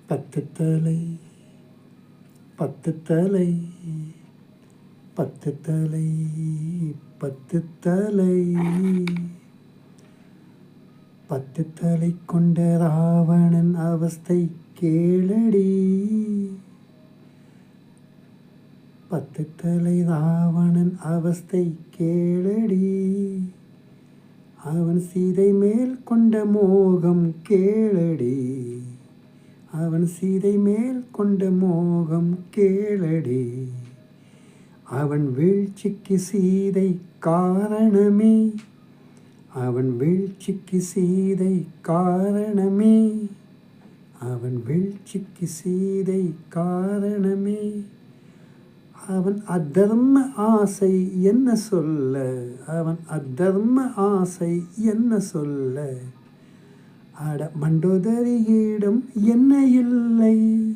பத்து தலை பத்து தலை பத்து தலை பத்து தலை பத்து தலை கொண்ட ராவணன் அவஸ்தை கேளடி. பத்து தலை ராவணன் அவஸ்தை கேளடி. அவன் சீதை மேல் கொண்ட மோகம் கேளடி. அவன் சீதை மேல் கொண்ட மோகம் கேளடி. அவன் வீழ்ச்சிக்கு சீதை காரணமே. அவன் வீழ்ச்சிக்கு சீதை காரணமே. அவன் வீழ்ச்சிக்கு சீதை காரணமே. அவன் அதர்ம ஆசை என்ன சொல்ல. அவன் அதர்ம ஆசை என்ன சொல்ல. அட மண்டோதரியிடம் என்ன இல்லை.